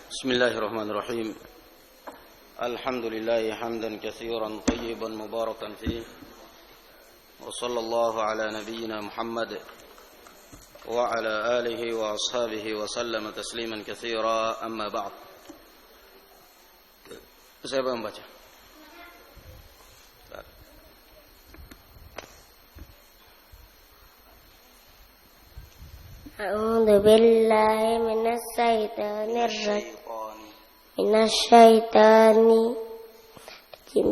بسم الله الرحمن الرحيم الحمد لله حمدا كثيرا طيبا مباركا فيه وصلى الله على نبينا محمد وعلى آله وأصحابه وسلم تسليما كثيرا أما بعد. Siapa yang baca? أعوذ بالله من الشيطان الرجيم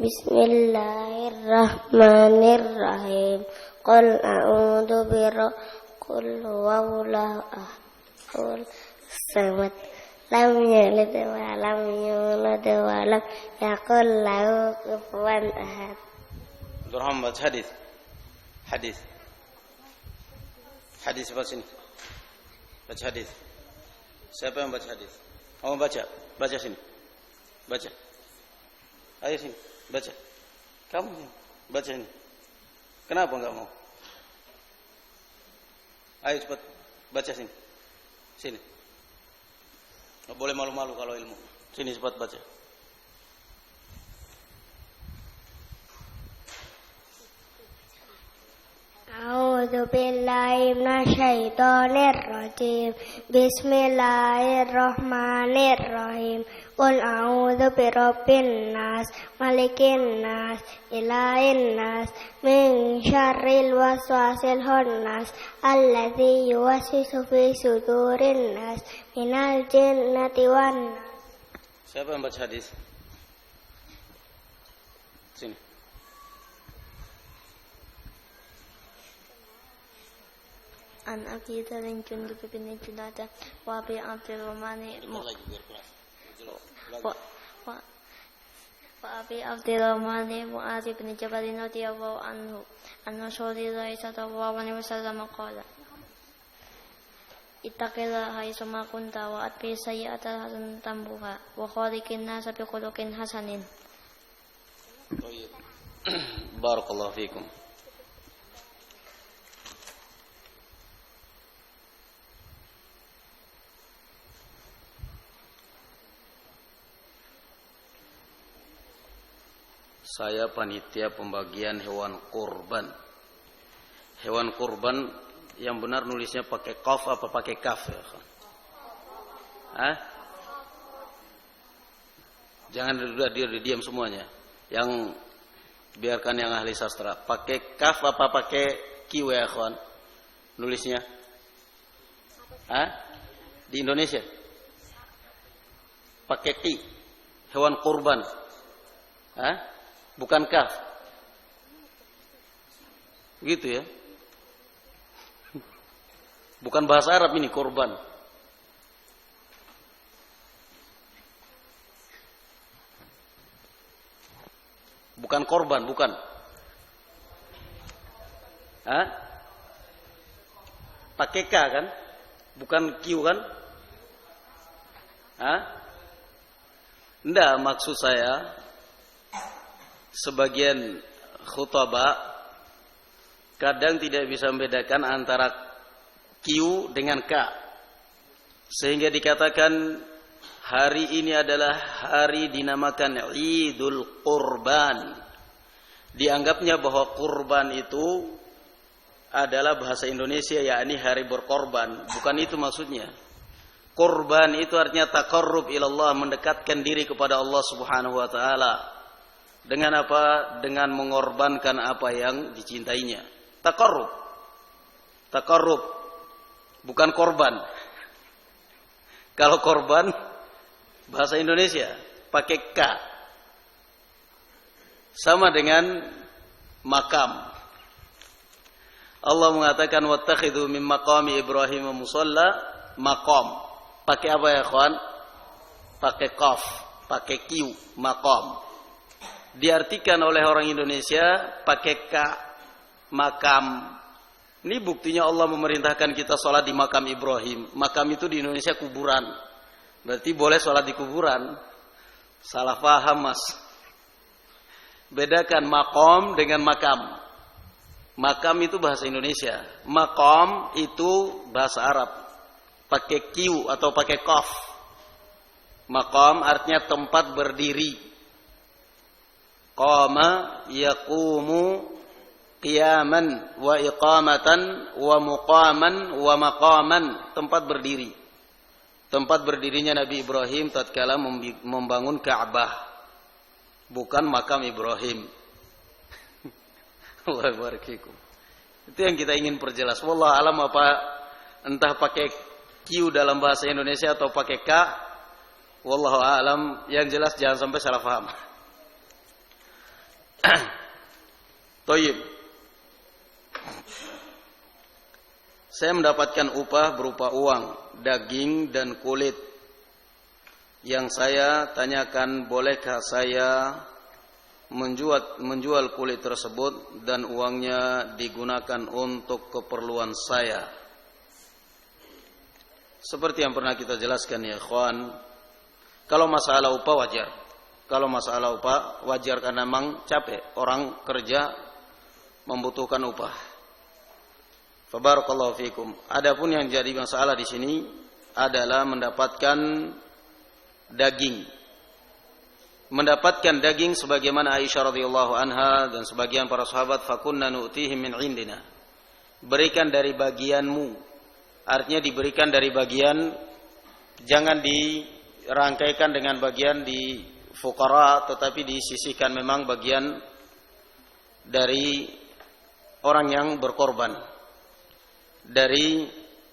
بسم الله الرحمن الرحيم قل أعوذ قل هو الله أحد الصمد لم يلد ولم يولد ولم يكن له كفوا أحد. Durham baca hadis baca sini. Baca hadis. Siapa yang baca hadis? Kamu baca sini. Baca. Ayo sini, baca. Kamu baca ini. Kenapa enggak mau? Ayo cepat baca sini. Sini. Enggak boleh malu-malu kalau ilmu. Sini cepat baca. أعوذ بالله من الشيطان الرجيم بسم الله الرحمن الرحيم قل أعوذ برب الناس ملك الناس إله الناس من شر الوسواس الخناس الذي يوسوس في صدور الناس من الجنة والناس. Siapa yang baca hadis? Sini. عن أبي ذر جندب بن جنادة وأبي عبد الرحمن وأبي عبد الرحمن معاذ بن جبل رضي الله عنه أن رسول الله صلى الله عليه وسلم قال اتق الله حيثما كنت وأتبع السيئة الحسنة تمحها وخالق الناس بخلق حسن. بارك الله فيكم. Saya panitia pembagian hewan kurban. Hewan kurban yang benar nulisnya pakai qaf apa pakai kaf ya? Jangan diam semuanya. Yang biarkan yang ahli sastra. Pakai kaf apa pakai q ya, kawan? Nulisnya? Di Indonesia? Pakai q. Hewan kurban. Bukan kaf. Gitu ya. Bukan bahasa Arab ini korban. Bukan korban, bukan. Pakai K kan? Bukan Q kan? Enggak, maksud saya sebagian khutbah kadang tidak bisa membedakan antara Q dengan K, sehingga dikatakan hari ini adalah hari dinamakan Idul Qurban. Dianggapnya bahwa kurban itu adalah bahasa Indonesia, yakni hari berkorban. Bukan itu maksudnya. Kurban itu artinya taqarrub ilallah, mendekatkan diri kepada Allah Subhanahu wa taala. Dengan apa? Dengan mengorbankan apa yang dicintainya. Taqarrub. Bukan korban. Kalau korban bahasa Indonesia pakai K. Sama dengan makam. Allah mengatakan wattakhidhu min maqami Ibrahim musalla, maqam. Pakai apa ya, kawan? Pakai qaf, pakai q, maqam. Diartikan oleh orang Indonesia pakai K, makam. Ini buktinya Allah memerintahkan kita sholat di makam Ibrahim. Makam itu di Indonesia kuburan. Berarti boleh sholat di kuburan. Salah paham, mas. Bedakan makom dengan makam. Makam itu bahasa Indonesia. Makom itu bahasa Arab. Pakai Q atau pakai qaf. Maqam artinya tempat berdiri. Qama yaqumu qiyaman wa iqamatan wa muqaman wa maqaman, tempat berdiri. Tempat berdirinya Nabi Ibrahim tatkala membangun Ka'bah, bukan makam Ibrahim. Allah barik fikum. Itu yang kita ingin perjelas. Wallahu alam, apa entah pakai Q dalam bahasa Indonesia atau pakai K, wallahu alam, yang jelas jangan sampai salah paham. Thayyib. Saya mendapatkan upah berupa uang, daging dan kulit. Yang saya tanyakan, bolehkah saya menjual kulit tersebut dan uangnya digunakan untuk keperluan saya? Seperti yang pernah kita jelaskan ya ikhwan, kalau masalah upah wajar. Kalau masalah upah wajar karena memang capek, orang kerja membutuhkan upah. Fabarakallahu fikum. Adapun yang jadi masalah di sini adalah mendapatkan daging. Mendapatkan daging sebagaimana Aisyah radhiyallahu anha dan sebagian para sahabat, fakunna nu'tihim min indina. Berikan dari bagianmu. Artinya diberikan dari bagian, jangan dirangkaikan dengan bagian di fuqara, tetapi disisihkan memang bagian dari orang yang berkorban.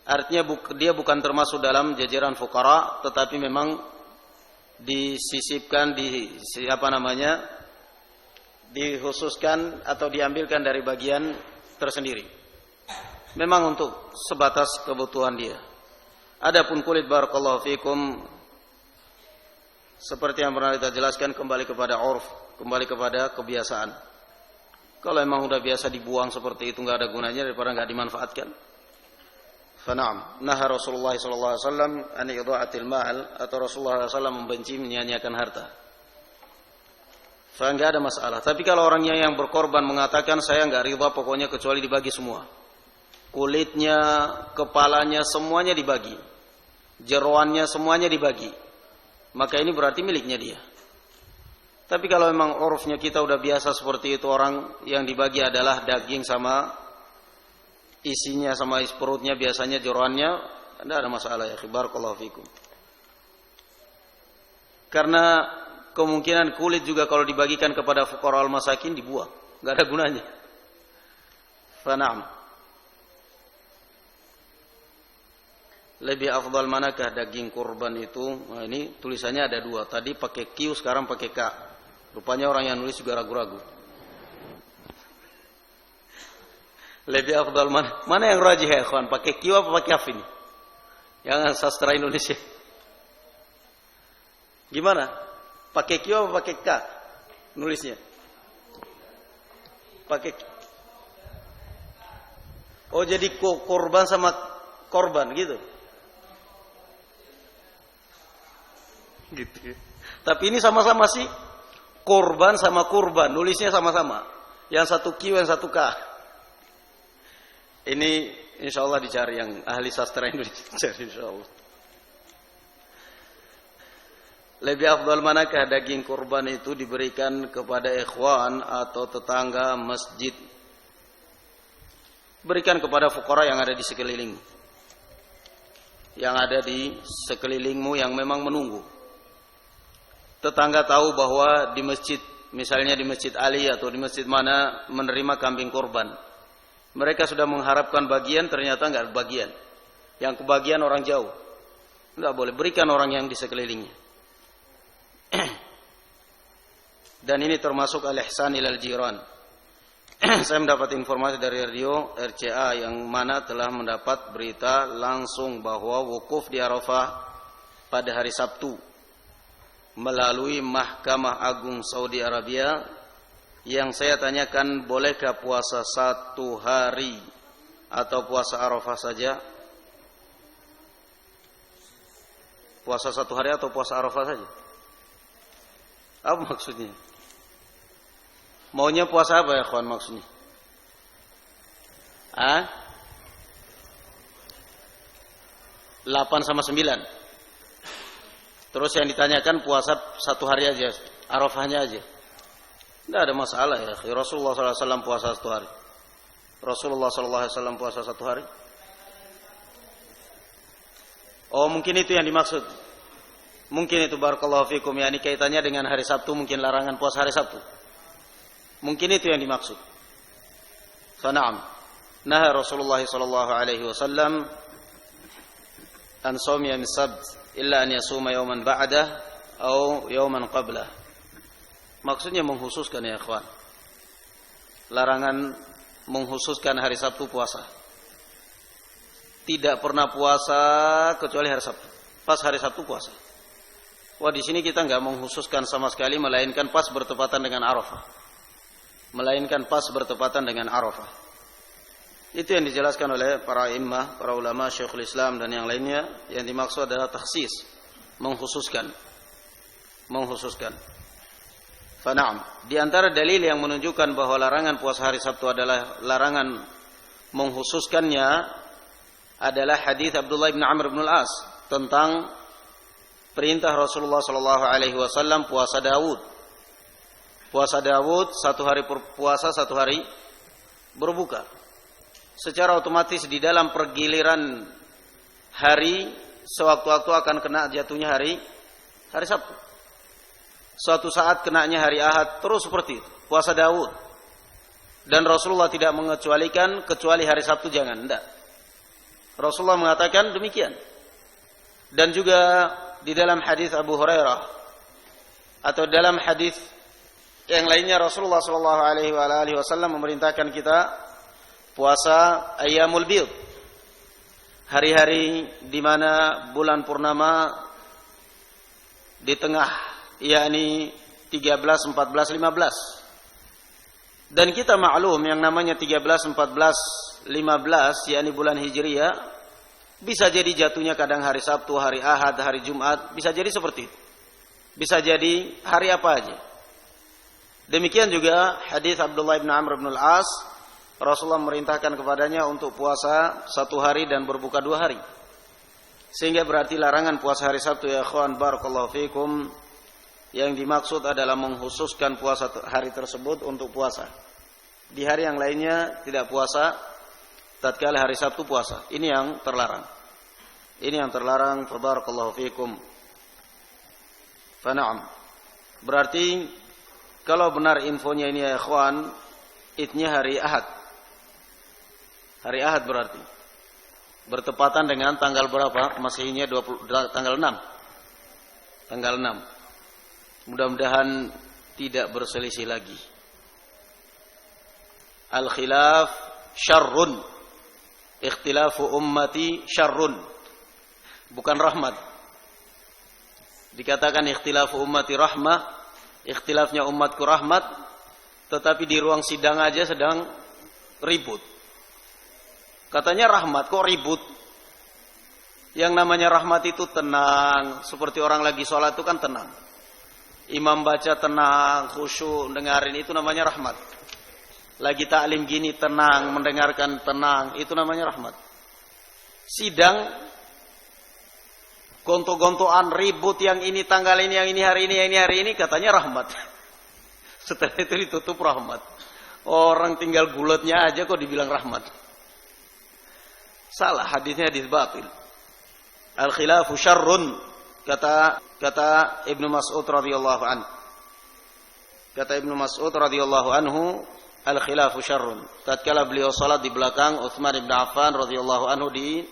Artinya dia bukan termasuk dalam jajaran fuqara, tetapi memang disisipkan, dikhususkan atau diambilkan dari bagian tersendiri. Memang untuk sebatas kebutuhan dia. Adapun kulit, barakallahu fikum, seperti yang pernah kita jelaskan, kembali kepada urf, kembali kepada kebiasaan. Kalau memang udah biasa dibuang seperti itu, nggak ada gunanya daripada nggak dimanfaatkan. Fana'am. Nah, Rasulullah SAW an idha'atil mal, atau Rasulullah SAW membenci menyia-nyiakan harta. Nggak ada masalah. Tapi kalau orangnya yang berkorban mengatakan saya nggak ridha pokoknya kecuali dibagi semua, kulitnya, kepalanya semuanya dibagi, jeroannya semuanya dibagi, maka ini berarti miliknya dia. Tapi kalau memang urufnya kita udah biasa seperti itu, orang yang dibagi adalah daging sama isinya, sama isi perutnya, biasanya jeroannya, tidak ada masalah ya. Barakallahu fikum. Karena kemungkinan kulit juga kalau dibagikan kepada fuqara al-masakin dibuang, nggak ada gunanya. Fana'am. Lebih afdal manakah daging kurban itu? Nah, ini tulisannya ada dua. Tadi pakai Q, sekarang pakai K. Rupanya orang yang nulis juga ragu-ragu. Lebih afdal mana yang rajih ya ikhwan? Pakai Q apa pakai F ini? Yang sastra Indonesia. Gimana? Pakai Q apa pakai K? Nulisnya. Pakai Q. Oh, jadi korban sama korban gitu. Gitu. Tapi ini sama-sama sih korban sama kurban, nulisnya sama-sama. Yang satu Q, yang satu K. Ini insya Allah dicari yang ahli sastra Indonesia, dicari insya Allah. Lebih afdal manakah daging kurban itu diberikan kepada ikhwan atau tetangga masjid? Berikan kepada fuqara yang ada di sekeliling, yang ada di sekelilingmu yang memang menunggu. Tetangga tahu bahwa di masjid, misalnya di Masjid Ali atau di masjid mana menerima kambing kurban, mereka sudah mengharapkan bagian, ternyata enggak bagian. Yang kebagian orang jauh, enggak boleh, berikan orang yang di sekelilingnya. Dan ini termasuk al-ihsan ilal jiran. Saya mendapat informasi dari radio RCA yang mana telah mendapat berita langsung bahwa wukuf di Arafah pada hari Sabtu melalui Mahkamah Agung Saudi Arabia. Yang saya tanyakan, bolehkah puasa 1 hari atau puasa Arafah saja? Puasa 1 hari atau puasa Arafah saja? Apa maksudnya? Maunya puasa apa ya kawan maksudnya? 8 sama 9. Terus yang ditanyakan puasa 1 hari aja, Arafahnya aja. Tidak ada masalah ya. Rasulullah SAW puasa 1 hari. Rasulullah SAW puasa 1 hari. Oh, mungkin itu yang dimaksud. Mungkin itu barakallahu fikum, yakni kaitannya dengan hari Sabtu, mungkin larangan puasa hari Sabtu. Mungkin itu yang dimaksud. Fana'am. Naha Rasulullah sallallahu alaihi wasallam an shaumi yaum sabt illa an yasuma yawman ba'dah atau yawman qablah. Maksudnya mengkhususkan ya ikhwan. Larangan mengkhususkan hari Sabtu puasa. Tidak pernah puasa kecuali hari Sabtu. Pas hari Sabtu puasa. Wah, di sini kita enggak mengkhususkan sama sekali, melainkan pas bertepatan dengan Arafah. Melainkan pas bertepatan dengan Arafah. Itu yang dijelaskan oleh para imam, para ulama, Syekhul Islam dan yang lainnya. Yang dimaksud adalah takhsis, mengkhususkan. Fana'am. Di antara dalil yang menunjukkan bahwa larangan puasa hari Sabtu adalah larangan mengkhususkannya adalah hadis Abdullah bin Amr bin Al-As tentang perintah Rasulullah sallallahu alaihi wasallam puasa Daud. Puasa Daud 1 hari puasa, 1 hari berbuka. Secara otomatis di dalam pergiliran hari sewaktu-waktu akan kena jatuhnya hari Sabtu. Suatu saat kenanya hari Ahad, terus seperti itu. Puasa Daud. Dan Rasulullah tidak mengecualikan kecuali hari Sabtu jangan, enggak. Rasulullah mengatakan demikian. Dan juga di dalam hadis Abu Hurairah atau dalam hadis yang lainnya Rasulullah sallallahu alaihi wasallam memerintahkan kita puasa Ayyamul Bid. Hari-hari di mana bulan purnama di tengah, yakni 13, 14, 15. Dan kita maklum yang namanya 13, 14, 15 yakni bulan Hijriyah bisa jadi jatuhnya kadang hari Sabtu, hari Ahad, hari Jumat, bisa jadi seperti itu. Bisa jadi hari apa aja. Demikian juga hadis Abdullah bin Amr bin Al-As, Rasulullah memerintahkan kepadanya untuk puasa 1 hari dan berbuka 2 hari. Sehingga berarti larangan puasa hari Sabtu ya ikhwan barakallahu fikum, yang dimaksud adalah mengkhususkan puasa hari tersebut untuk puasa. Di hari yang lainnya tidak puasa, tatkala hari Sabtu puasa. Ini yang terlarang. Ini yang terlarang, barakallahu fikum. Fana'am. Berarti kalau benar infonya ini ya ikhwan, idnya hari Ahad. Hari Ahad berarti bertepatan dengan tanggal berapa? Masehinya tanggal 6. Tanggal 6. Mudah-mudahan tidak berselisih lagi. Al-khilaf syarrun. Ikhtilafu ummati syarrun. Bukan rahmat. Dikatakan ikhtilafu ummati rahmah, ikhtilafnya umatku rahmat, tetapi di ruang sidang aja sedang ribut. Katanya rahmat, kok ribut? Yang namanya rahmat itu tenang, seperti orang lagi sholat itu kan tenang. Imam baca tenang, khusyuk, dengarin, itu namanya rahmat. Lagi taklim gini tenang, mendengarkan tenang, itu namanya rahmat. Sidang, gonto-gontoan, ribut, yang ini tanggal ini, yang ini hari ini, yang ini hari ini, katanya rahmat. Setelah itu ditutup rahmat. Orang tinggal bulatnya aja kok dibilang rahmat. Salah, hadisnya hadis batil. Al-khilafu syarrun, kata Ibnu Mas'ud radhiyallahu anhu. Kata Ibnu Mas'ud radhiyallahu anhu, al-khilafu syarrun. Tatkala beliau salat di belakang Utsman bin Affan radhiyallahu anhu di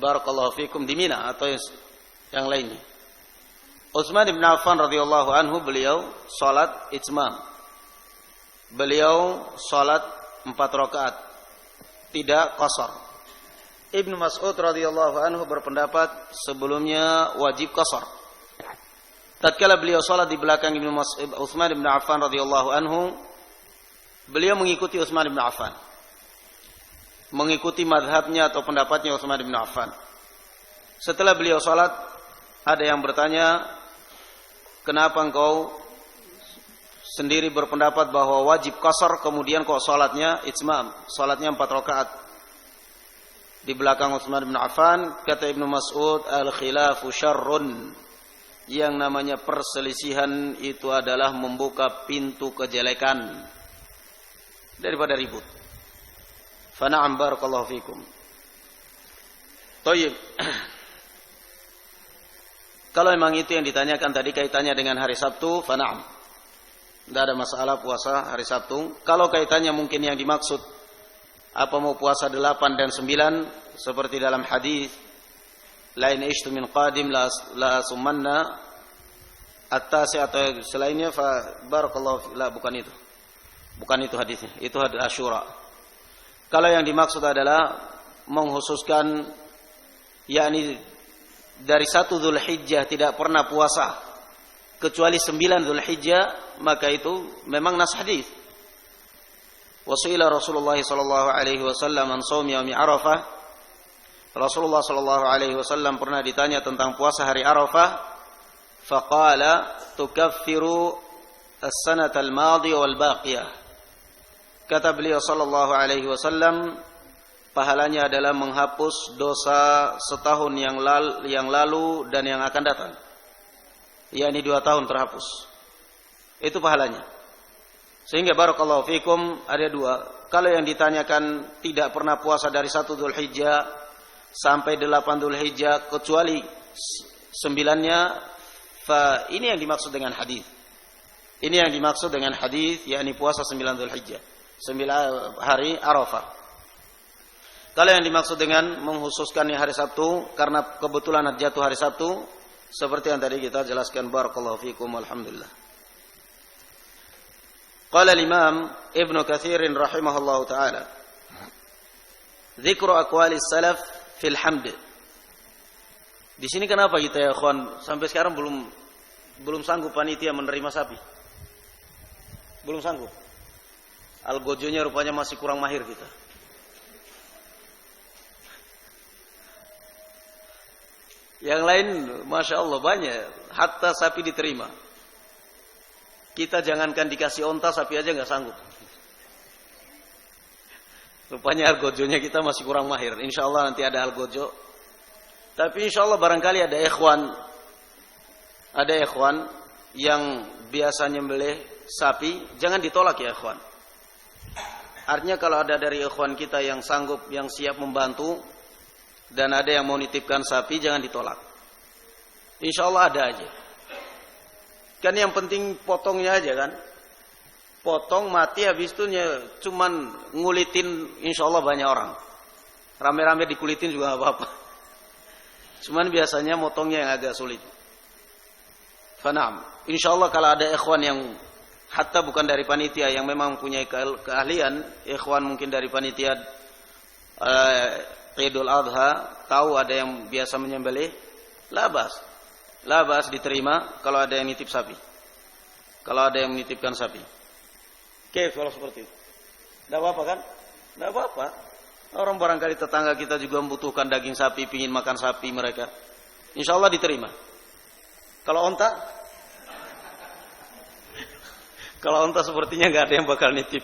barakallahu fikum di Mina atau yang lainnya. Utsman bin Affan radhiyallahu anhu beliau salat itmam. Beliau salat 4 rakaat, tidak qasar. Ibnu Mas'ud radhiyallahu anhu berpendapat sebelumnya wajib qasar. Tatkala beliau salat di belakang Ibnu Mas'ud, Utsman bin Affan radhiyallahu anhu, beliau mengikuti Utsman bin Affan. Mengikuti madhabnya atau pendapatnya Utsman bin Affan. Setelah beliau salat, ada yang bertanya, kenapa engkau sendiri berpendapat bahwa wajib qasar kemudian kok salatnya itmam, salatnya 4 rakaat? di belakang Utsman bin Affan. Kata Ibnu Mas'ud, al-khilafu syarrun. Yang namanya perselisihan itu adalah membuka pintu kejelekan daripada ribut. Fa na'am barakallahu fikum. Thayyib. Kalau memang itu yang ditanyakan tadi kaitannya dengan hari Sabtu, fa na'am. Tidak ada masalah puasa hari Sabtu. Kalau kaitannya mungkin yang dimaksud apa mau puasa 8 dan 9 seperti dalam hadis lain ishtu min qadim la sumanna at-tasi atau selainnya fa barakallahu la bukan itu hadisnya, itu hadis Asyura. Kalau yang dimaksud adalah menghususkan yakni dari 1 Dzulhijjah tidak pernah puasa kecuali 9 Dzulhijjah, maka itu memang nas hadis. Wasuila Rasulullah sallallahu alaihi wasallam an shaum yaumi Arafah. Rasulullah sallallahu alaihi wasallam pernah ditanya tentang puasa hari Arafah, faqala tukaffiru as-sanata al-madiyah wal baqiyah. Kata beliau sallallahu alaihi wasallam, pahalanya adalah menghapus dosa setahun yang lalu dan yang akan datang. yakni 2 tahun terhapus. Itu pahalanya. Sehingga barakallahu fikum ada 2. Kalau yang ditanyakan tidak pernah puasa dari 1 Dzulhijjah sampai 8 Dzulhijjah kecuali 9-nya, fa ini yang dimaksud dengan hadis. Ini yang dimaksud dengan hadis, yakni puasa 9 Dzulhijjah, 9 hari Arafah. Kalau yang dimaksud dengan menghususkan hari Sabtu karena kebetulan jatuh hari Sabtu, seperti yang tadi kita jelaskan, barakallahu fikum, alhamdulillah. Qala al-Imam Ibnu Katsir rahimahullahu taala, dzikru aqwalis salaf fil hamd. Di sini kenapa kita ya ikhwan sampai sekarang belum sanggup panitia menerima sapi? Belum sanggup. Algojonya rupanya masih kurang mahir kita. Yang lain Masya Allah banyak, hatta sapi diterima. Kita jangankan dikasih onta, sapi aja nggak sanggup. Rupanya algojonya kita masih kurang mahir. Insya Allah nanti ada algojo. Tapi insya Allah barangkali ada ikhwan yang biasa nyembelih sapi, jangan ditolak ya ikhwan. Artinya kalau ada dari ikhwan kita yang sanggup, yang siap membantu, dan ada yang mau nitipkan sapi, jangan ditolak. Insya Allah ada aja. Kan yang penting potongnya aja kan. Potong mati, habis itu cuman ngulitin, insya Allah banyak orang. Rame-rame dikulitin juga gak apa-apa. Cuman biasanya motongnya yang agak sulit. Fanam. Insya Allah kalau ada ikhwan yang hatta bukan dari panitia, yang memang punya keahlian, ikhwan mungkin dari panitia Idul Adha, tahu ada yang biasa menyembelih, labas diterima kalau ada yang nitip sapi. Kalau ada yang menitipkan sapi. Oke, kalau seperti itu. Enggak apa-apa kan? Enggak apa-apa. Orang barangkali tetangga kita juga membutuhkan daging sapi, pingin makan sapi mereka. Insya Allah diterima. Kalau onta? Kalau onta sepertinya enggak ada yang bakal nitip.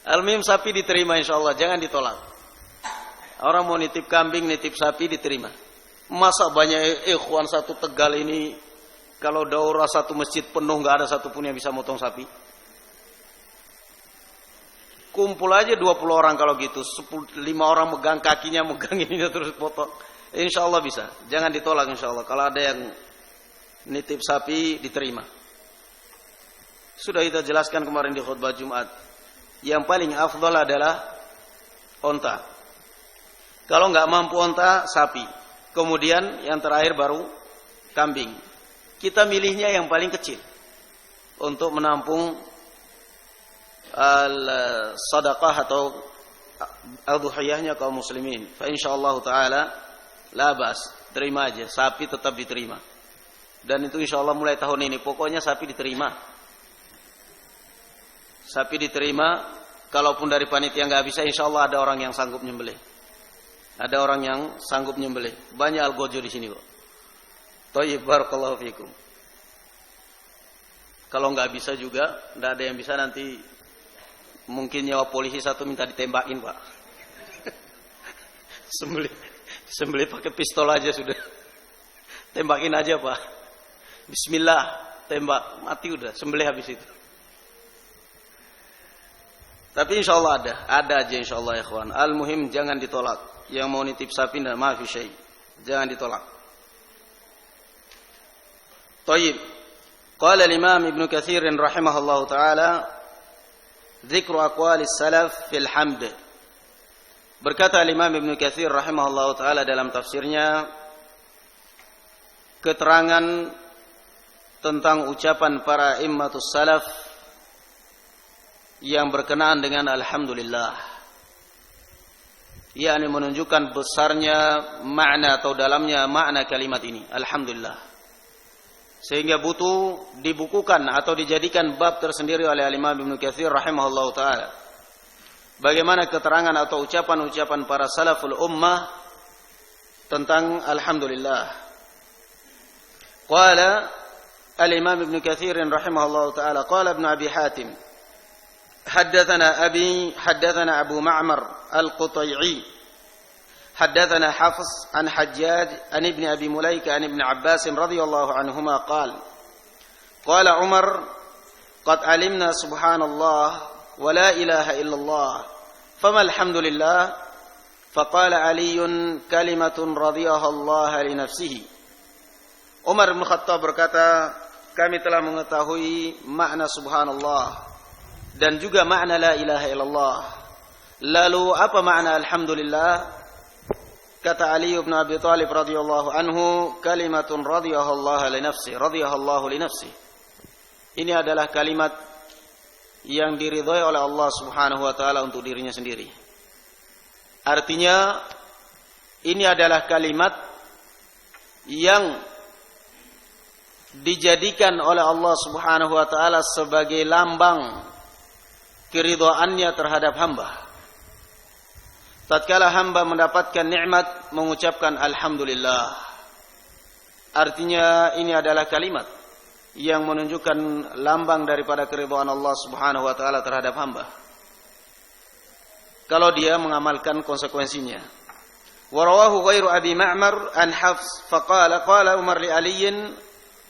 Al-Mim sapi diterima insya Allah, jangan ditolak. Orang mau nitip kambing, nitip sapi diterima. Masa banyak ikhwan satu Tegal ini, kalau daurah satu masjid penuh nggak ada satupun yang bisa motong sapi. Kumpul aja 20 orang kalau gitu, 5 orang megang kakinya, megang ininya terus potong. Insya Allah bisa, jangan ditolak insya Allah. Kalau ada yang nitip sapi diterima. Sudah kita jelaskan kemarin di khutbah Jumat. Yang paling afdal adalah onta. Kalau nggak mampu onta, sapi. Kemudian yang terakhir baru kambing. Kita milihnya yang paling kecil untuk menampung al-sadaqah atau al-dhuhiyahnya kaum muslimin. Fa insyaallah taala la bas, terima aja, sapi tetap diterima. Dan itu insyaallah mulai tahun ini pokoknya sapi diterima. Sapi diterima, kalaupun dari panitia nggak bisa, insya Allah ada orang yang sanggup nyembelih. Ada orang yang sanggup nyembelih. Banyak algojo di sini kok. Thayyib, barakallahu fikum. Kalau nggak bisa juga, nggak ada yang bisa, nanti mungkin nyawa polisi satu minta ditembakin pak. Sembelih pakai pistol aja sudah. Tembakin aja, Pak. Bismillah, tembak, mati udah, sembelih habis itu. Tapi insyaallah ada aja insyaallah ya ikhwan. Al-muhim jangan ditolak. Yang mau nitip sapi ndak maafi syai. Jangan ditolak. Thayyib. Qala al-Imam Ibnu Katsir rahimahullahu taala, dzikru aqwalis salaf fil hamd. Berkata al-Imam Ibnu Katsir rahimahullahu taala dalam tafsirnya, keterangan tentang ucapan para immatus salaf yang berkenaan dengan alhamdulillah, yakni menunjukkan besarnya makna atau dalamnya makna kalimat ini alhamdulillah, sehingga butuh dibukukan atau dijadikan bab tersendiri oleh Imam Ibnu Katsir rahimahullahu taala. Bagaimana keterangan atau ucapan-ucapan para salaful ummah tentang alhamdulillah. Qala al-Imam Ibnu Katsir rahimahullahu taala, qala Ibnu Abi Hatim, حدثنا أبو معمر القطيعي حدثنا حفص عن حجاج عن ابن أبي مليكة عن ابن عباس رضي الله عنهما قال عمر قد علمنا سبحان الله ولا إله إلا الله فما الحمد لله فقال علي كلمة رضيها الله لنفسه. Umar bin Khattab berkata, kami telah mengetahui makna subhanallah dan juga makna la ilaha illallah. Lalu apa makna alhamdulillah? Kata Ali bin Abi Thalib radhiyallahu anhu, kalimatun radhiyahallahu li nafsi, radhiyahallahu li nafsi. Ini adalah kalimat yang diridhai oleh Allah Subhanahu wa taala untuk dirinya sendiri. Artinya ini adalah kalimat yang dijadikan oleh Allah Subhanahu wa taala sebagai lambang keridhaannya terhadap hamba. Tatkala hamba mendapatkan nikmat mengucapkan alhamdulillah. Artinya ini adalah kalimat yang menunjukkan lambang daripada keridhaan Allah Subhanahu wa taala terhadap hamba. Kalau dia mengamalkan konsekuensinya. Wa rawahu ghairu Abi Ma'mar an Hafs faqala qala Umar li Ali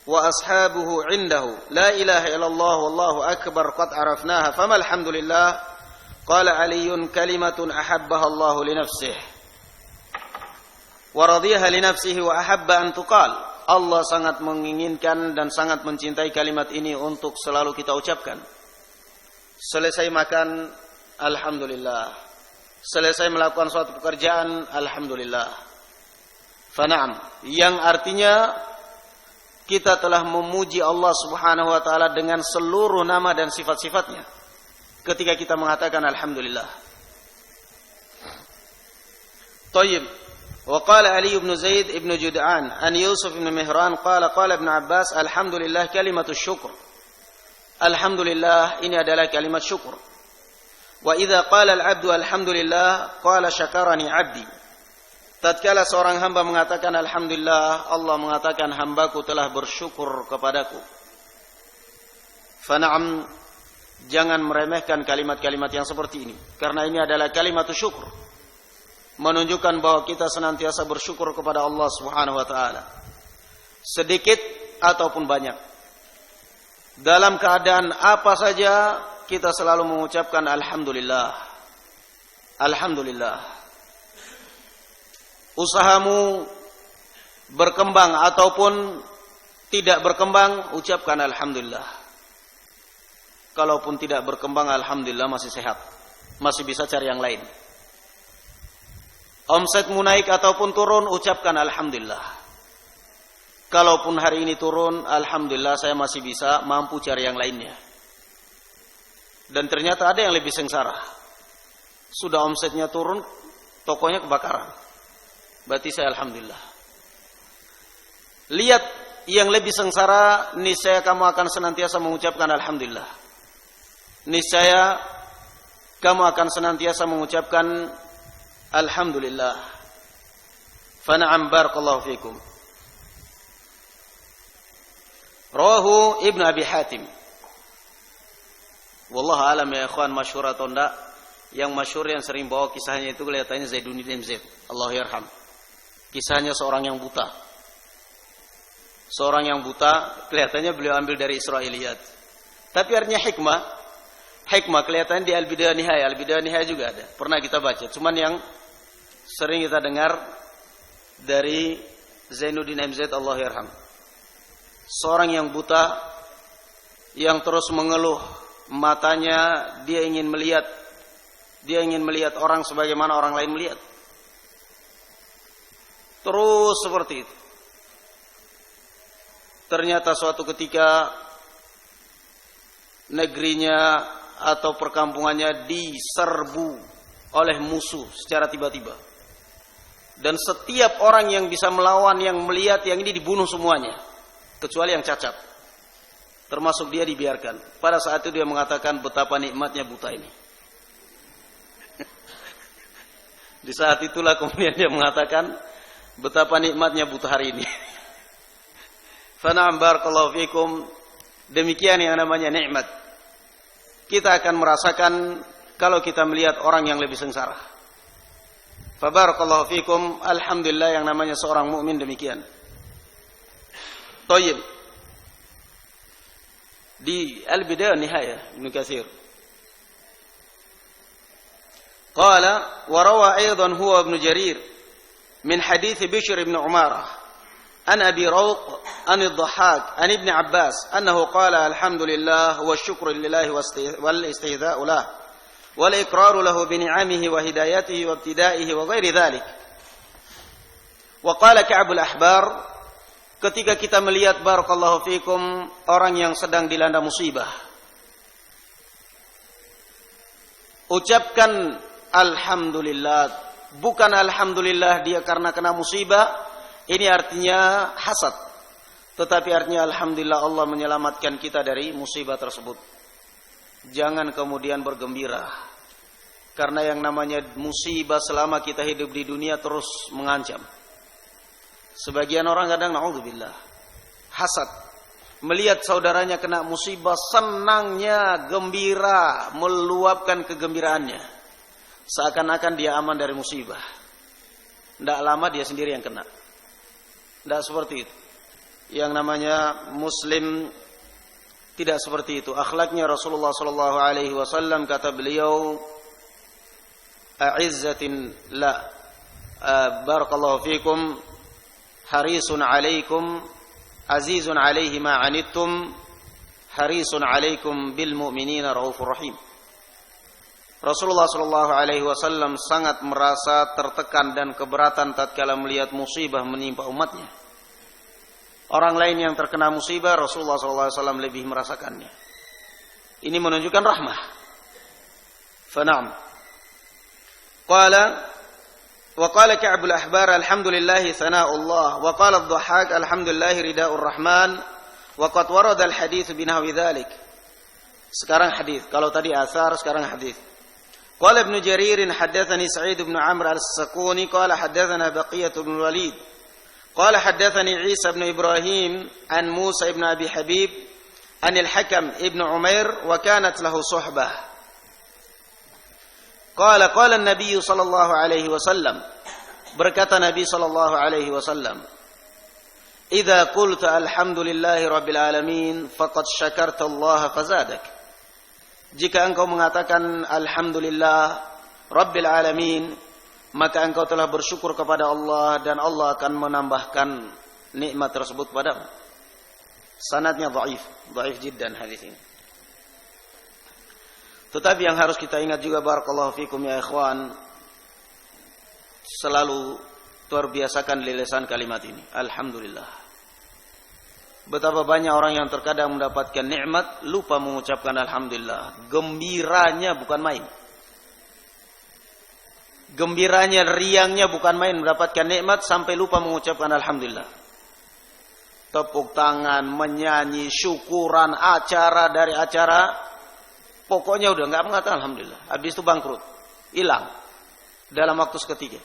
wa ashabuhu indahu la ilaha illallah wallahu akbar qad arafnaha fama alhamdulillah qala aliyun kalimatun ahabbaha Allah li nafsihi wa radiyaha li nafsihi wa ahabba an tuqal. Allah sangat menginginkan dan sangat mencintai kalimat ini untuk selalu kita ucapkan. Selesai makan alhamdulillah, selesai melakukan suatu pekerjaan alhamdulillah. Fana'am, yang artinya kita telah memuji Allah Subhanahu wa taala dengan seluruh nama dan sifat-sifatnya ketika kita mengatakan alhamdulillah. Thayyib. Wa qala Ali bin Zaid bin Jud'an an Yusuf bin Mihran qala Ibn Abbas alhamdulillah kalimatus syukr. Alhamdulillah ini adalah kalimat syukur. Wa idza qala al-'abdu alhamdulillah qala syakarani 'abdi. Tatkala seorang hamba mengatakan alhamdulillah, Allah mengatakan hambaku telah bersyukur kepadaku. Fana'am, jangan meremehkan kalimat-kalimat yang seperti ini, karena ini adalah kalimat syukur, menunjukkan bahwa kita senantiasa bersyukur kepada Allah Subhanahu wa taala, sedikit ataupun banyak. Dalam keadaan apa saja kita selalu mengucapkan alhamdulillah. Alhamdulillah. Usahamu berkembang ataupun tidak berkembang, ucapkan alhamdulillah. Kalaupun tidak berkembang, alhamdulillah masih sehat, masih bisa cari yang lain. Omsetmu naik ataupun turun, ucapkan alhamdulillah. Kalaupun hari ini turun, alhamdulillah saya masih bisa mampu cari yang lainnya. Dan ternyata ada yang lebih sengsara. Sudah omsetnya turun, tokonya kebakaran. Berarti saya alhamdulillah. Lihat yang lebih sengsara, niscaya kamu akan senantiasa mengucapkan alhamdulillah. Niscaya kamu akan senantiasa mengucapkan alhamdulillah. Fana'am barakallahu fikum. Rawahu Ibnu Abi Hatim. Wallahu alam ya ikhwan, masyhur atau enggak, Yang masyhur yang sering bawa kisahnya itu kelihatannya Zainuddin MZ, Allahyarham. Kisahnya seorang yang buta. Seorang yang buta kelihatannya beliau ambil dari Israiliyat. Tapi artinya hikmah. Hikmah kelihatannya di Al-Bidayah Nihayah. Al-Bidayah Nihayah juga ada. Pernah kita baca. Cuman yang sering kita dengar dari Zainuddin MZ, Allahyarham. Seorang yang buta yang terus mengeluh, matanya dia ingin melihat orang sebagaimana orang lain melihat. Terus seperti itu. Ternyata suatu ketika negerinya atau perkampungannya diserbu oleh musuh secara tiba-tiba. Dan setiap orang yang bisa melawan, yang melihat, yang ini dibunuh semuanya. Kecuali yang cacat. Termasuk dia dibiarkan. Pada saat itu dia mengatakan betapa nikmatnya buta ini. Di saat itulah kemudian dia mengatakan betapa nikmatnya buta hari ini. Fana'am barakallahu fikum. Demikian yang namanya nikmat. Kita akan merasakan kalau kita melihat orang yang lebih sengsara. Fabarakallahu fikum. Alhamdulillah yang namanya seorang mukmin demikian. Thayyib. Di Al-Bidayah Nihayah Ibnu Katsir. Qala wa rawa aidan huwa Ibnu Jarir min hadits Bishr ibn Umarah an Abi Rawq an Ad-Dhahhak an Ibn Abbas annahu qala alhamdulillah wa syukru lillahi wal istihza'u lahu wal iqraru lahu bi ni'amihi wa hidayatihi wa ibtida'ihi wa ghairi dhalik. Wa qala Ka'b al-Ahbar, ketika kita melihat barakallahu fikum orang yang sedang dilanda musibah, ucapkan alhamdulillah, bukan alhamdulillah dia karena kena musibah, ini artinya hasad, tetapi artinya alhamdulillah Allah menyelamatkan kita dari musibah tersebut. Jangan kemudian bergembira, karena yang namanya musibah selama kita hidup di dunia terus mengancam. Sebagian orang kadang naudzubillah hasad, melihat saudaranya kena musibah, senangnya, gembira, meluapkan kegembiraannya, seakan-akan dia aman dari musibah. Tidak lama dia sendiri yang kena. Tidak seperti itu. Yang namanya muslim tidak seperti itu. Akhlaknya Rasulullah sallallahu alaihi wasallam, kata beliau, a'izzatin la barakallahu fikum harisun alaikum azizun alaihi ma anittum harisun alaikum bil mu'minina raufur rahim. Rasulullah sallallahu alaihi wasallam sangat merasa tertekan dan keberatan tatkala melihat musibah menimpa umatnya. Orang lain yang terkena musibah, Rasulullah sallallahu alaihi wasallam lebih merasakannya. Ini menunjukkan rahmah. Fana'am. Wa qala Ka'b al-Ahbar alhamdulillah sana'ullah wa qala Ad-Dhahhak alhamdulillah rida'ur rahman wa qad warada al-hadits binahwi dzalik. Sekarang hadis. Kalau tadi asar, sekarang hadis. قال ابن جرير حدثني سعيد بن عمرو السكوني قال حدثنا بقية بن الوليد قال حدثني عيسى بن إبراهيم عن موسى بن أبي حبيب عن الحكم ابن عمير وكانت له صحبة قال النبي صلى الله عليه وسلم berkata Nabi sallallahu alaihi wasallam, "Idza qulta alhamdulillahi rabbil alamin faqad syakarta Allah fazadak." Jika engkau mengatakan alhamdulillah rabbil alamin, maka engkau telah bersyukur kepada Allah dan Allah akan menambahkan nikmat tersebut padamu. Sanadnya dhaif jiddan hadis ini. Tetapi yang harus kita ingat juga barakallahu fikum ya ikhwan, selalu terbiasakan lisan kalimat ini, alhamdulillah. Betapa banyak orang yang terkadang mendapatkan nikmat lupa mengucapkan alhamdulillah. Gembiranya bukan main. Gembiranya, riangnya bukan main mendapatkan nikmat sampai lupa mengucapkan alhamdulillah. Tepuk tangan, menyanyi, syukuran, acara dari acara, pokoknya udah enggak mengatakan alhamdulillah. Habis itu bangkrut, hilang dalam waktu seketika.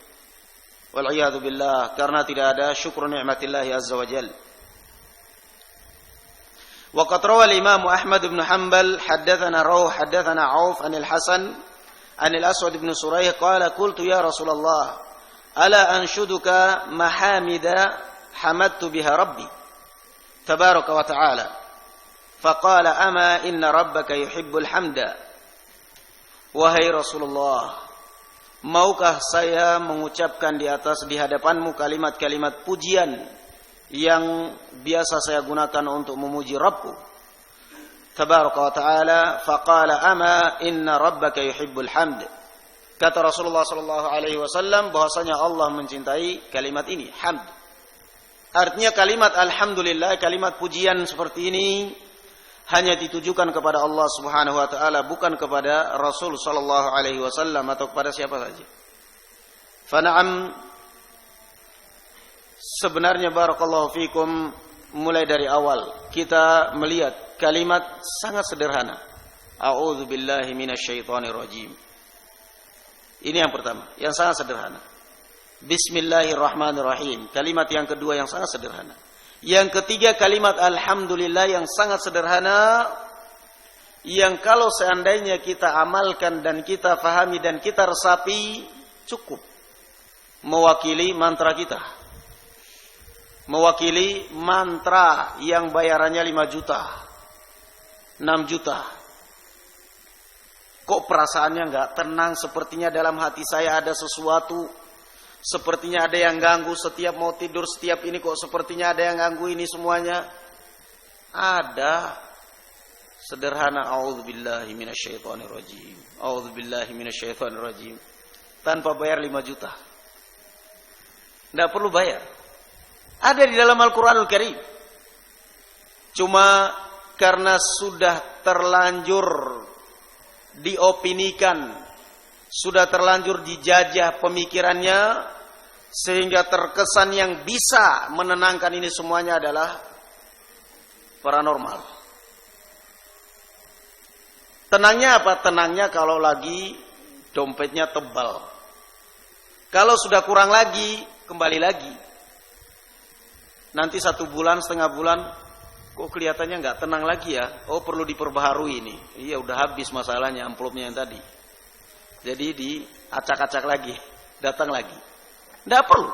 Wal'iyadu billah, karena tidak ada syukur nikmatillahi azza wa jalla. وقد روى الإمام أحمد بن حنبل حدثنا عوف عن الحسن anil Aswad bin Suraih qala qultu ya Rasulullah ala anshuduka mahamida hamadtu biha rabbi tabaraka wa ta'ala faqala ama inna rabbaka yuhibbul hamda. Wahai Rasulullah, maukah saya mengucapkan di hadapanmu kalimat-kalimat pujian yang biasa saya gunakan untuk memuji Rabbku tabaraka wa ta'ala. Faqala ama inna rabbaka yuhibbul hamd. Kata Rasulullah sallallahu alaihi wasallam bahwasanya Allah mencintai kalimat ini, hamd. Artinya kalimat alhamdulillah, kalimat pujian seperti ini hanya ditujukan kepada Allah Subhanahu wa taala, bukan kepada Rasul sallallahu alaihi wasallam atau kepada siapa saja. Fa na'am, sebenarnya barakallahu fikum, mulai dari awal kita melihat kalimat sangat sederhana. A'udzu billahi minasyaitonir rajim. Ini yang pertama, yang sangat sederhana. Bismillahirrahmanirrahim. Kalimat yang kedua yang sangat sederhana. Yang ketiga kalimat alhamdulillah yang sangat sederhana, yang kalau seandainya kita amalkan dan kita fahami dan kita resapi, cukup mewakili mantra kita. Mewakili mantra yang bayarannya 5 juta, 6 juta. Kok perasaannya enggak tenang, sepertinya dalam hati saya ada sesuatu, sepertinya ada yang ganggu, setiap mau tidur, setiap ini kok sepertinya ada yang ganggu ini semuanya. Ada. Sederhana, a'udzubillahi minasyaitonirrajim. A'udzubillahi minasyaitonirrajim. Tanpa bayar 5 juta. Enggak perlu bayar. Ada di dalam Al-Qur'anul Karim. Cuma karena sudah terlanjur diopinikan, sudah terlanjur dijajah pemikirannya, sehingga terkesan yang bisa menenangkan ini semuanya adalah paranormal. Tenangnya apa? Tenangnya kalau lagi dompetnya tebal. Kalau sudah kurang lagi, kembali lagi. Nanti 1 bulan, setengah bulan, kok kelihatannya nggak tenang lagi ya? Oh, perlu diperbaharui ini. Iya, udah habis masalahnya, amplopnya yang tadi. Jadi diacak-acak lagi, datang lagi. Nggak perlu.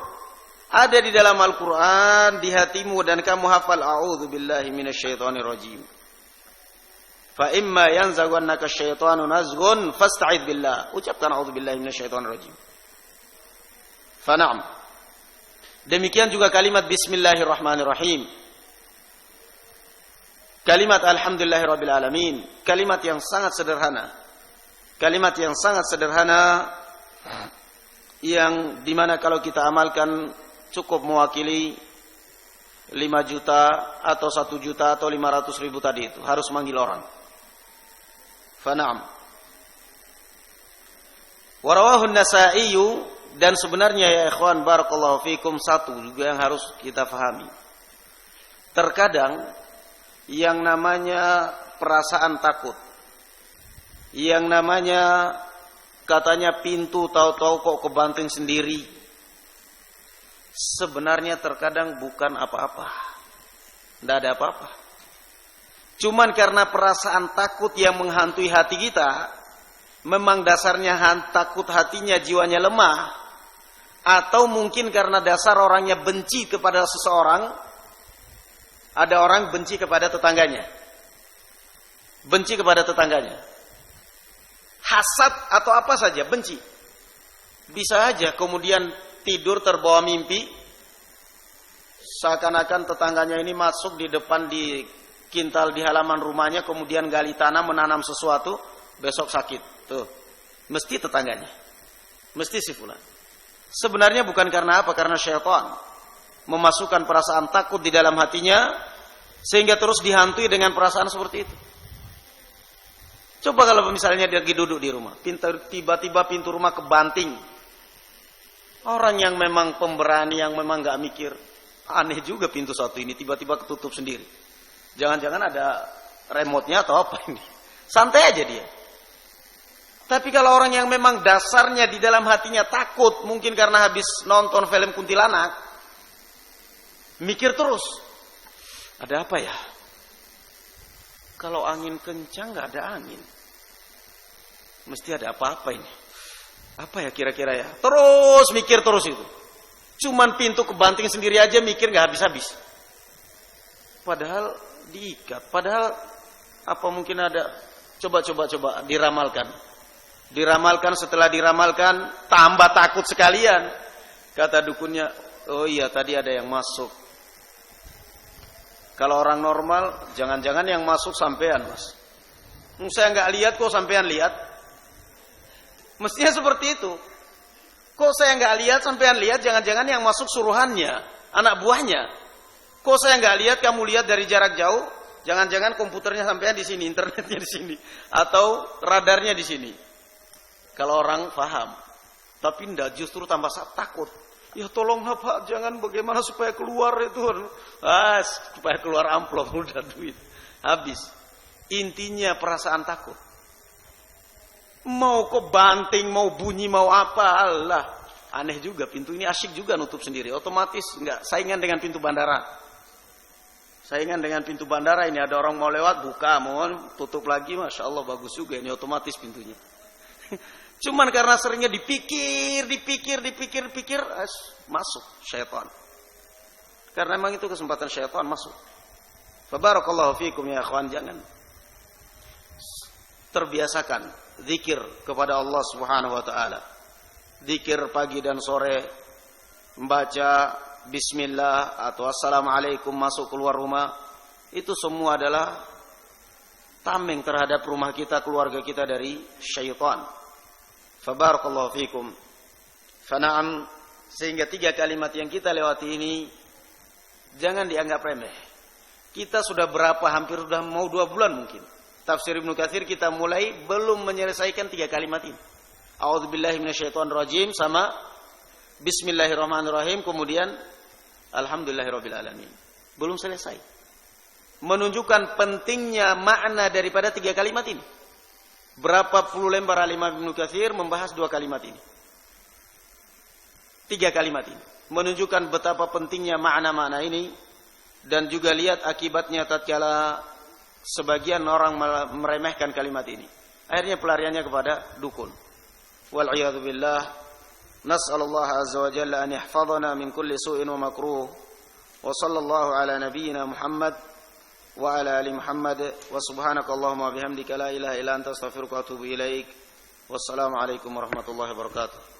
Ada di dalam Al-Quran, di hatimu, dan kamu hafal. A'udzu billahi minasyaitonirrajim. Fa imma yanzaghannaka syaitanu nazghun fasta'id billah. Ucapkan a'udzu billahi minasyaitonirrajim. Fa na'am. Demikian juga kalimat bismillahirrahmanirrahim. Kalimat alhamdulillahirabbil alamin, kalimat yang sangat sederhana. Kalimat yang sangat sederhana yang dimana kalau kita amalkan cukup mewakili 5 juta atau 1 juta atau 500.000 tadi itu. Harus manggil orang. Fana'am. Warawahu an-Nasa'i, dan sebenarnya ya ikhwan barakallahu fikum, satu juga yang harus kita fahami. Terkadang yang namanya perasaan takut, yang namanya katanya pintu tahu-tahu kok kebanting sendiri, sebenarnya terkadang bukan apa-apa. Tidak ada apa-apa. Cuman karena perasaan takut yang menghantui hati kita, memang dasarnya takut hatinya, jiwanya lemah, atau mungkin karena dasar orangnya benci kepada seseorang. Ada orang benci kepada tetangganya. Benci kepada tetangganya. Hasad atau apa saja, benci. Bisa aja kemudian tidur terbawa mimpi, seakan-akan tetangganya ini masuk di depan di kintal di halaman rumahnya, kemudian gali tanah menanam sesuatu, besok sakit. Tuh, mesti tetangganya. Mesti si fulan. Sebenarnya bukan karena apa? Karena syaitan memasukkan perasaan takut di dalam hatinya, sehingga terus dihantui dengan perasaan seperti itu. Coba kalau misalnya dia lagi duduk di rumah, tiba-tiba pintu rumah kebanting. Orang yang memang pemberani, yang memang gak mikir, aneh juga pintu satu ini tiba-tiba ketutup sendiri. Jangan-jangan ada remote-nya atau apa ini. Santai aja dia. Tapi kalau orang yang memang dasarnya di dalam hatinya takut, mungkin karena habis nonton film kuntilanak, mikir terus, ada apa ya? Kalau angin kencang gak ada angin. Mesti ada apa-apa ini. Apa ya kira-kira ya? Terus mikir terus itu. Cuman pintu kebanting sendiri aja mikir nggak habis-habis. Padahal diikat. Padahal apa mungkin ada? Coba diramalkan. Diramalkan, setelah diramalkan tambah takut sekalian. Kata dukunnya, oh iya tadi ada yang masuk. Kalau orang normal, jangan-jangan yang masuk sampean, Mas. Saya nggak lihat kok sampean lihat. Mestinya seperti itu. Kok saya nggak lihat sampean lihat, jangan-jangan yang masuk suruhannya, anak buahnya. Kok saya nggak lihat, kamu lihat dari jarak jauh, jangan-jangan komputernya sampean di sini, internetnya di sini, atau radarnya di sini. Kalau orang paham, tapi ndak, justru tambah takut. Ya tolonglah Pak, jangan, bagaimana supaya keluar itu, supaya keluar amplop udah duit habis. Intinya perasaan takut. Mau kebanting, mau bunyi, mau apa, Allah. Aneh juga, pintu ini asyik juga nutup sendiri. Otomatis enggak saingan dengan pintu bandara. Saingan dengan pintu bandara, ini ada orang mau lewat, buka, mau tutup lagi, Masya Allah bagus juga, ini otomatis pintunya. Cuman karena seringnya dipikir, masuk syaitan. Karena memang itu kesempatan syaitan masuk. Fabarakallahu fikum ya akhwan, jangan. Terbiasakan zikir kepada Allah Subhanahu wa taala. Zikir pagi dan sore, membaca bismillah atau assalamualaikum masuk keluar rumah, itu semua adalah tameng terhadap rumah kita, keluarga kita dari syaitan. Fabarakallahu fikum. Fana'am, sehingga 3 kalimat yang kita lewati ini jangan dianggap remeh. Kita sudah hampir sudah mau 2 bulan mungkin. Tafsir Ibnu Katsir kita mulai belum menyelesaikan 3 kalimat ini. A'udzubillahi minasyaitonirrajim sama bismillahirrahmanirrahim, kemudian alhamdulillahirabbil alamin. Belum selesai. Menunjukkan pentingnya makna daripada 3 kalimat ini. Berapa puluh lembar Al-Imam Ibnu Katsir membahas 2 kalimat ini. 3 kalimat ini menunjukkan betapa pentingnya makna-makna ini, dan juga lihat akibatnya tatkala sebagian orang meremehkan kalimat ini. Akhirnya pelariannya kepada dukun. Wal iyadu billah. Nas'alullah azza wa jalla an yahfazana min kulli su'in wa makruh. Wa sallallahu ala nabiyyina Muhammad wa ala ali Muhammad wa subhanakallahumma bihamdika la ilaha illa anta astaghfiruka wa atubu ilaik. Wassalamu alaikum warahmatullahi wabarakatuh.